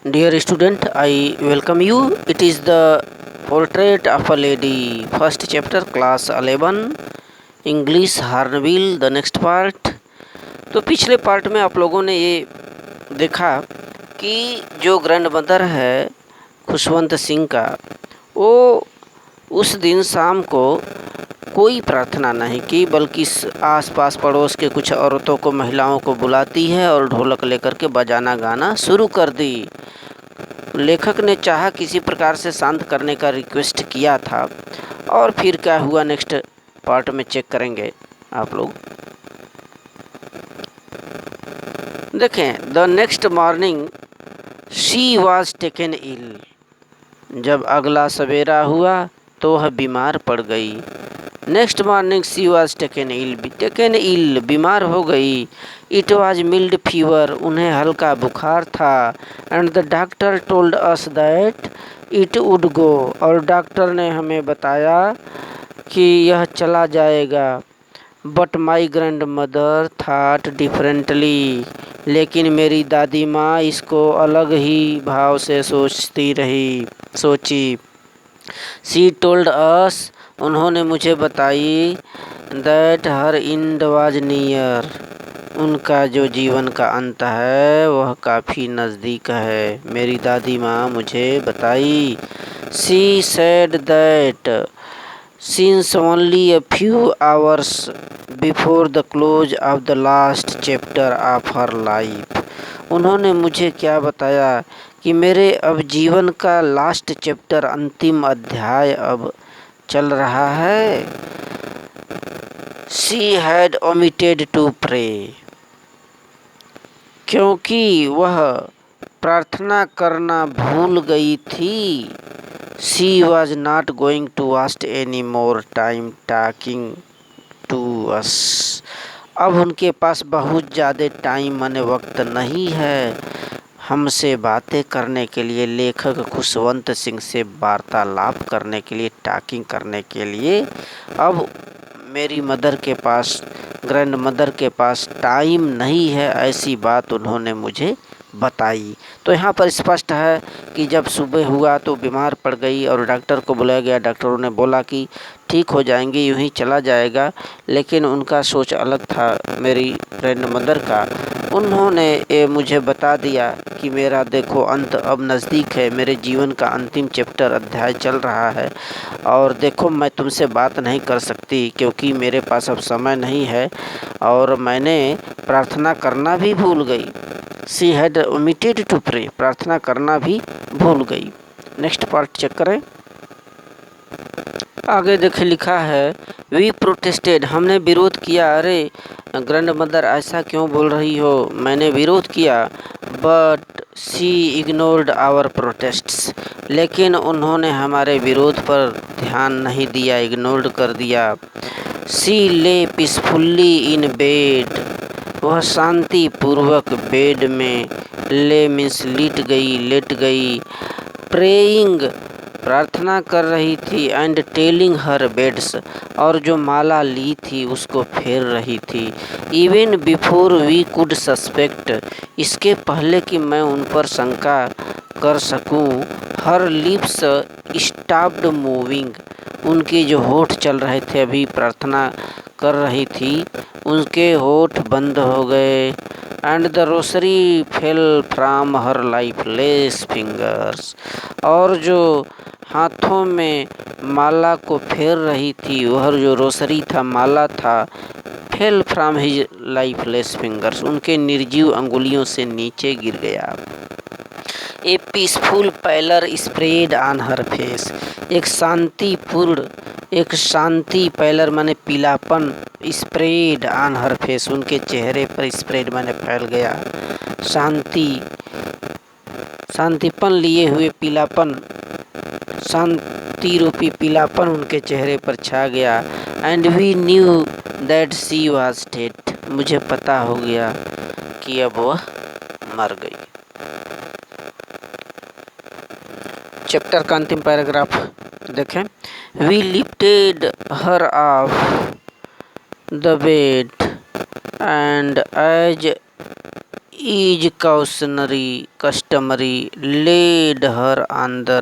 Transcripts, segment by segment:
Dear student, I welcome you. It is the portrait of a lady. First chapter, class 11, English Harnville. The next part. तो पिछले part में आप लोगों ने ये देखा कि जो ग्रैंड मदर है खुशवंत सिंह का, वो उस दिन शाम को कोई प्रार्थना नहीं की, बल्कि आसपास पड़ोस के कुछ औरतों को, महिलाओं को बुलाती है और ढोलक लेकर के बजाना गाना शुरू कर दी। लेखक ने चाहा किसी प्रकार से शांत करने का रिक्वेस्ट किया था, और फिर क्या हुआ नेक्स्ट पार्ट में चेक करेंगे आप लोग। देखें, the next morning she was taken ill. जब अगला सवेरा हुआ तो वह बीमार पड़ गई। Next morning she was taken ill, बीमार हो गई। इट वॉज मिल्ड फीवर, उन्हें हल्का बुखार था। And the doctor told us that it would go, और डॉक्टर ने हमें बताया कि यह चला जाएगा। But my grandmother thought differently, लेकिन मेरी दादी माँ इसको अलग ही भाव से सोची। शी टोल्ड अस, उन्होंने मुझे बताई, that her and was near, उनका जो जीवन का अंत है वह काफ़ी नज़दीक है। मेरी दादी माँ मुझे बताई। She said that since only a few hours before the close of the last chapter of her life, उन्होंने मुझे क्या बताया कि मेरे अब जीवन का लास्ट चैप्टर, अंतिम अध्याय अब चल रहा है। She had omitted to pray, क्योंकि वह प्रार्थना करना भूल गई थी। She was not going to waste any more time talking to us, अब उनके पास बहुत ज़्यादा टाइम माने वक्त नहीं है हमसे बातें करने के लिए, लेखक खुशवंत सिंह से वार्तालाप करने के लिए, टॉकिंग करने के लिए अब मेरी मदर के पास, ग्रैंड मदर के पास टाइम नहीं है, ऐसी बात उन्होंने मुझे बताई। तो यहाँ पर स्पष्ट है कि जब सुबह हुआ तो बीमार पड़ गई और डॉक्टर को बुलाया गया। डॉक्टरों ने बोला कि ठीक हो जाएंगे, यूं ही चला जाएगा, लेकिन उनका सोच अलग था मेरी ग्रैंड मदर का। उन्होंने ये मुझे बता दिया कि मेरा देखो अंत अब नज़दीक है, मेरे जीवन का अंतिम चैप्टर अध्याय चल रहा है, और देखो मैं तुमसे बात नहीं कर सकती क्योंकि मेरे पास अब समय नहीं है, और मैंने प्रार्थना करना भी भूल गई। She had omitted to pray, प्रार्थना करना भी भूल गई। नेक्स्ट पार्ट चेक करें। आगे देखे लिखा है, वी प्रोटेस्टेड, हमने विरोध किया। अरे ग्रैंड मदर ऐसा क्यों बोल रही हो, मैंने विरोध किया। But she ignored our protests, लेकिन उन्होंने हमारे विरोध पर ध्यान नहीं दिया, इग्नोर्ड कर दिया। शी ले पीसफुल्ली इन बेड, वह शांति पूर्वक बेड में, ले मीन्स लेट गई। प्रेइंग, प्रार्थना कर रही थी। एंड टेलिंग हर बेड्स, और जो माला ली थी उसको फेर रही थी। Even before we could suspect, इसके पहले कि मैं उन पर शंका कर सकूं। हर लिप्स स्टॉप्ड मूविंग, उनके जो होठ चल रहे थे, अभी प्रार्थना कर रही थी, उनके होठ बंद हो गए। And the Rossari fell from her lifeless fingers, और जो हाथों में माला को फेर रही थी, वह जो रोसरी था, माला था, fell from his lifeless fingers, उनके निर्जीव अंगुलियों से नीचे गिर गया। A peaceful pallor spread on her face, एक शांति पैलर माने पीलापन, स्प्रेड ऑन हर फेस, उनके चेहरे पर, स्प्रेड माने फैल गया, शांतिपन लिए हुए पीलापन, शांति रूपी पीलापन उनके चेहरे पर छा गया। And we knew that she was dead, मुझे पता हो गया कि अब वह मर गई। चैप्टर का अंतिम पैराग्राफ देखें। We lifted her off the bed and as is customary, laid her on the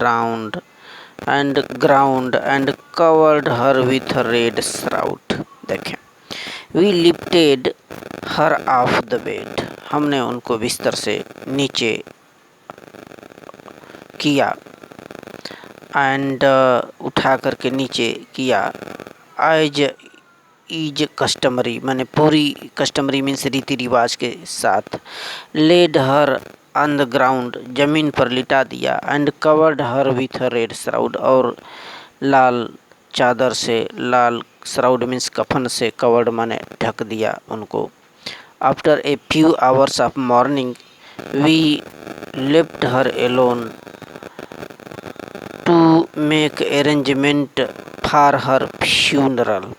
ground and covered her with a red shroud. देखें, we lifted her off the bed, हमने उनको बिस्तर से नीचे किया, एंड उठा करके नीचे किया, एज इज कस्टमरी माने पूरी कस्टमरी मीन्स रीति रिवाज के साथ, laid her on the ground जमीन पर लिटा दिया, and covered her with red shroud और लाल चादर से, लाल श्राउड मीन्स कफन से, कवर्ड माने ढक दिया उनको। After a few hours of mourning we left her alone to make arrangement for her funeral.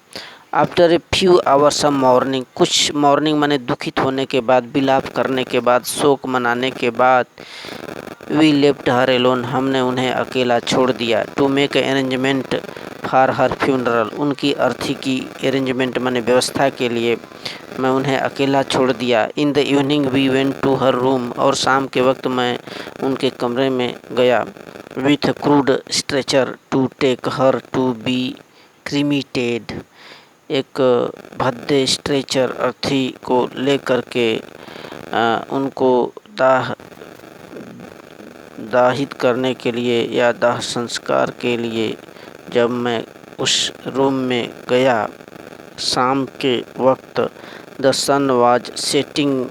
After a few hours of mourning, कुछ मॉर्निंग माने दुखित होने के बाद, विलाप करने के बाद, शोक मनाने के बाद, वी लेफ्ट हर एलोन, हमने उन्हें अकेला छोड़ दिया, to make arrangement for her funeral, उनकी अर्थी की अरेंजमेंट माने व्यवस्था के लिए मैं उन्हें अकेला छोड़ दिया। In the evening we went to her room, और शाम के वक्त मैं उनके कमरे में गया, with crude stretcher to take her to be cremated, एक भद्दे स्ट्रेचर अर्थी को लेकर के उनको दाहित करने के लिए या दाह संस्कार के लिए जब मैं उस रूम में गया शाम के वक्त, the sun was setting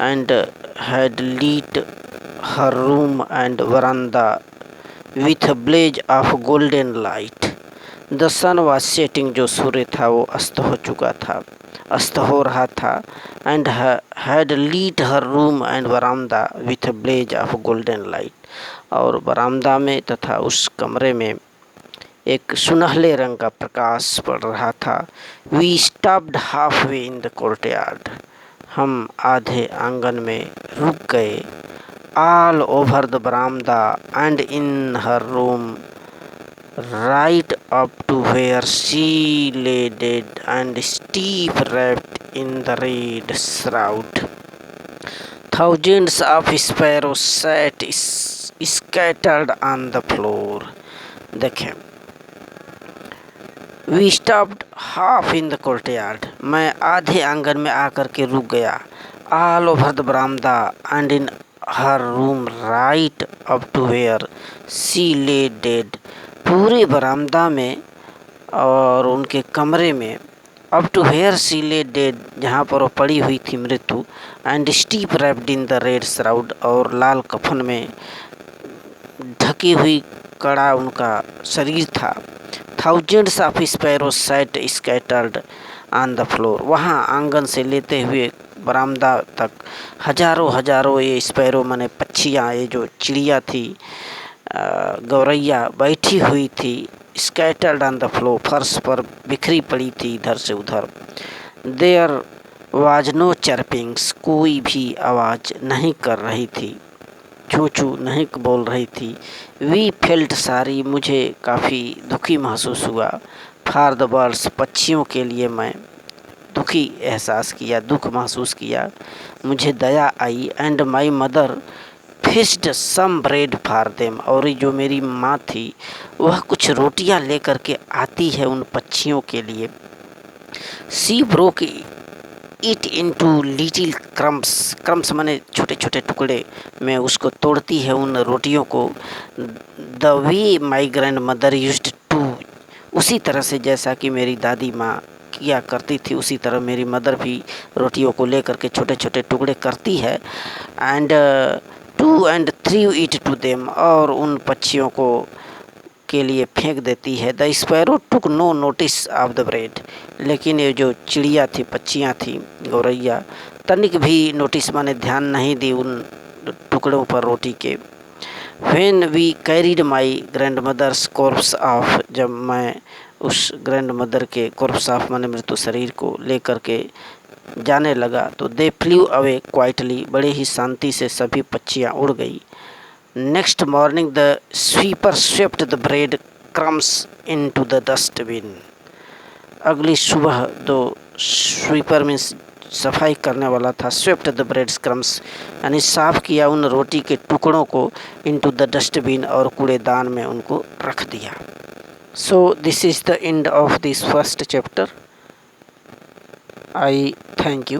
and had lit her room and veranda with blaze of golden light. The sun was setting, जो सूर्य था वो अस्त हो चुका था, अस्त हो रहा था, and had lit her room and veranda with blaze of golden light, और बरामदा में तथा उस कमरे में एक सुनहले रंग का प्रकाश पड़ रहा था। We stopped half way in the courtyard, हम आधे आंगन में रुक गए। ऑल ओवर द बरामदा and in her room, right up to where she lay dead and steep wrapped in the red shroud. Thousands of sparrows sat scattered on the floor. देखें, we stopped half in the courtyard, मैं आधे आंगन में आकर के रुक गया। all over the veranda and in her room right up to where she lay dead, पूरे बरामदा में और उनके कमरे में, up to where she lay dead, जहाँ पर वो पड़ी हुई थी मृत्यु, and stiff wrapped in the red shroud, और लाल कफन में ढकी हुई कड़ा उनका शरीर था। Thousands of sparrows sat scattered on the floor, वहाँ आंगन से लेते हुए बरामदा तक हजारों ये स्पैरो माने पक्षियाँ, ये जो चिड़िया थी, गौरैया बैठी हुई थी, स्कैटर्ड ऑन द फ्लोर, फर्श पर बिखरी पड़ी थी इधर से उधर। देयर वाज नो चर्पिंग्स, कोई भी आवाज़ नहीं कर रही थी, चू चू नहीं बोल रही थी। वी फेल्ट सारी, मुझे काफ़ी दुखी महसूस हुआ। फॉर द बर्ड्स, पक्षियों के लिए मैं दुखी एहसास किया, दुख महसूस किया, मुझे दया आई। And my mother fished some bread for them, और जो मेरी माँ थी वह कुछ रोटियां लेकर के आती है उन पक्षियों के लिए। She broke it into little crumbs, crumbs माने छोटे छोटे टुकड़े में उसको तोड़ती है उन रोटियों को। The way my grandmother used to, उसी तरह से जैसा कि मेरी दादी माँ किया करती थी, उसी तरह मेरी मदर भी रोटियों को लेकर के छोटे छोटे टुकड़े करती है। And to and threw it to them, और उन पक्षियों को के लिए फेंक देती है। The sparrow took no notice of the bread, लेकिन ये जो चिड़िया थी, पक्षियाँ थी, गौरैया, तनिक भी नोटिस माने ध्यान नहीं दी उन टुकड़ों पर रोटी के। When we carried my grandmother's corpse off, जब मैं उस ग्रैंड मदर के कॉर्प्स ऑफ माने मृत्यु शरीर को लेकर के जाने लगा, तो दे फ्ल्यू अवे क्वाइटली, बड़े ही शांति से सभी पक्षियाँ उड़ गई। Next morning the sweeper swept the bread crumbs into the dustbin, अगली सुबह दो स्वीपर मीन्स सफाई करने वाला था। स्वेप्ट द ब्रेड क्रम्स यानी साफ किया उन रोटी के टुकड़ों को इनटू द डस्टबिन और कूड़ेदान में उनको रख दिया। So this is the end of this first chapter. I thank you.